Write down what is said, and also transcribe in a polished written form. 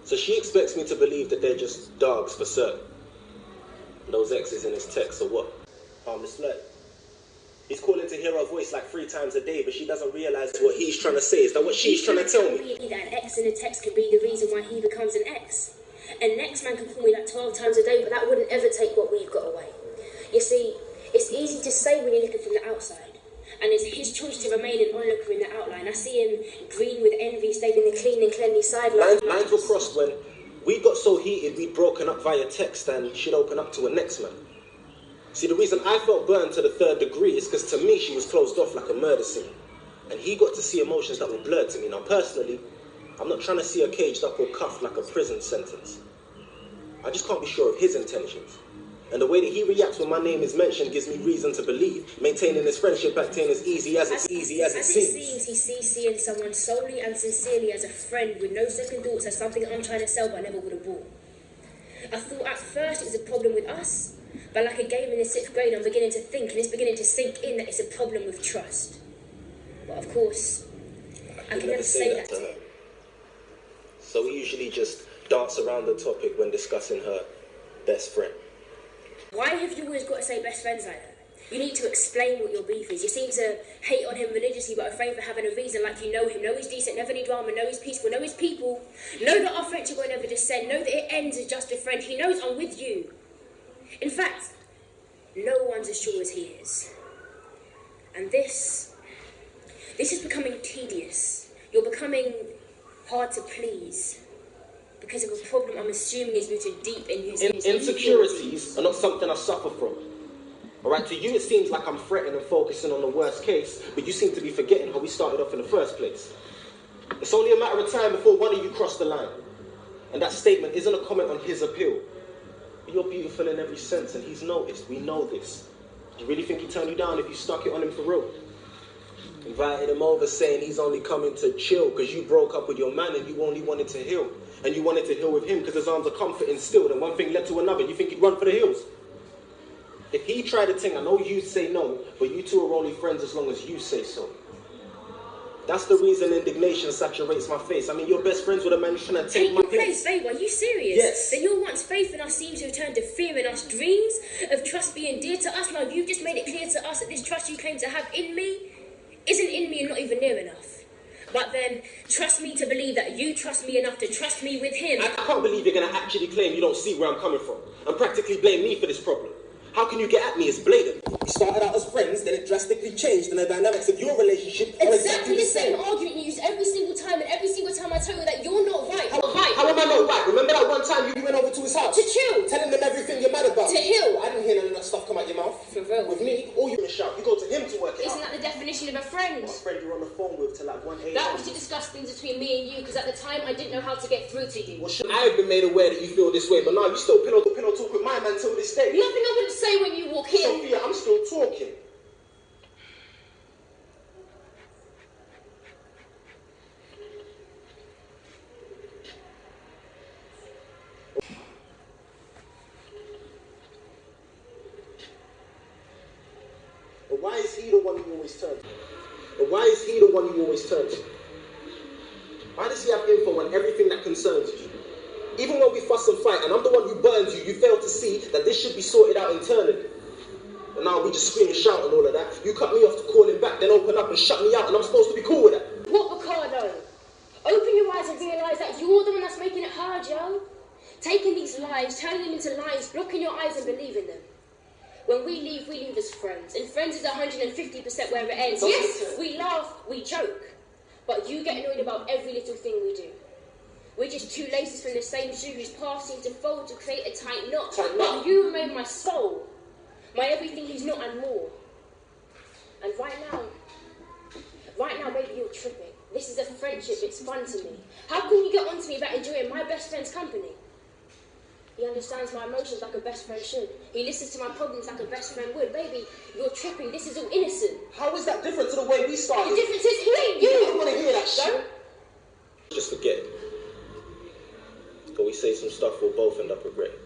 So she expects me to believe that they're just dogs for certain. Those X's in his text or what? Harmless flirt. He's calling to hear her voice like 3 times a day, but she doesn't realise what he's trying to say. Is that what she's trying to tell me? That an X in a text could be the reason why he becomes an X. And next man can call me like 12 times a day, but that wouldn't ever take what we've got away. You see, it's easy to say when you're looking from the outside. And it's his choice to remain an onlooker in the outline. I see him green with envy, staying in the clean and cleanly sideline. Lines were crossed when we got so heated we'd broken up via text and she'd open up to a next man. See, the reason I felt burned to the 3rd degree is because to me she was closed off like a murder scene. And he got to see emotions that were blurred to me. Now personally, I'm not trying to see her caged up or cuffed like a prison sentence. I just can't be sure of his intentions. And the way that he reacts when my name is mentioned gives me reason to believe maintaining this friendship back ain't as easy as it seems. He sees seeing someone solely and sincerely as a friend with no second thoughts as something I'm trying to sell but never would have bought. I thought at first it was a problem with us, but like a game in the 6th grade, I'm beginning to think and it's beginning to sink in that it's a problem with trust. But of course, I can never say that to her. So we usually just dance around the topic when discussing her best friend. Why have you always got to say best friends like that? You need to explain what your beef is. You seem to hate on him religiously but afraid for having a reason, like you know him, know he's decent, never any drama, know he's peaceful, know his people, know that our friendship won't ever descend, know that it ends as just a friend. He knows I'm with you. In fact, no one's as sure as he is. And this is becoming tedious. You're becoming hard to please. Because of a problem I'm assuming is rooted deep in his insecurities are not something I suffer from. Alright, to you it seems like I'm fretting and focusing on the worst case, but you seem to be forgetting how we started off in the first place. It's only a matter of time before one of you crossed the line. And that statement isn't a comment on his appeal. You're beautiful in every sense, and he's noticed. We know this. Do you really think he'd turn you down if you stuck it on him for real? Invited him over saying he's only coming to chill because you broke up with your man and you only wanted to heal. And you wanted to heal with him because his arms are comforting still. And one thing led to another. You think he'd run for the hills? If he tried a thing, I know you'd say no, but you two are only friends as long as you say so. That's the reason indignation saturates my face. I mean, you're best friends with a man who's trying to take my place. Babe, are you serious? Yes. That your once faith in us seems to have turned to fear in us, dreams of trust being dear to us. Now you've just made it clear to us that this trust you claim to have in me isn't in me and not even near enough. But then, trust me to believe that you trust me enough to trust me with him. I can't believe you're going to actually claim you don't see where I'm coming from and practically blame me for this problem. How can you get at me? It's blatant. We started out as friends, then it drastically changed, and the dynamics of your relationship are exactly the same. Argument you use every single time, and every single time I tell you that you're not right. How am I not right? Remember that one time you went over to his house? To chill. Telling them everything you're mad about. To heal. I didn't hear none of that stuff come out your mouth. For real. With me, all you're gonna shout. You go to him to work it out. Isn't that the definition of a friend? My friend you're on the phone with till like 1 a.m. That was to discuss things between me and you, because at the time I didn't know how to get through to you. Well, I have been made aware that you feel this way, but now you still pillow talk with my man till this day. Nothing I wouldn't say when you walk in. Sophia, I'm still talking. But why is he the one you always turn to? But why is he the one you always turn to? Why does he have info on everything that concerns you? Even when we fuss and fight, and I'm the one who burns you, you fail to see that this should be sorted out internally. And now we just scream and shout and all of that. You cut me off to call him back, then open up and shut me out, and I'm supposed to be cool with that. What, Ricardo? Open your eyes and realise that you're the one that's making it hard, yo. Taking these lies, turning them into lies, blocking your eyes and believing them. When we leave as friends. And friends is 150% where it ends. Yes, we laugh, we joke. But you get annoyed about every little thing we do. We're just two laces from the same shoe whose paths seem to fold to create a tight knot. But you remain my soul, my everything he's not and more. And right now, baby, you're tripping. This is a friendship, it's fun to me. How can you get on to me about enjoying my best friend's company? He understands my emotions like a best friend should. He listens to my problems like a best friend would. Baby, you're tripping. This is all innocent. How is that different to the way we started? The difference is he ain't you. I don't want to hear that shit. Just forget it. But we say some stuff we'll both end up regretting.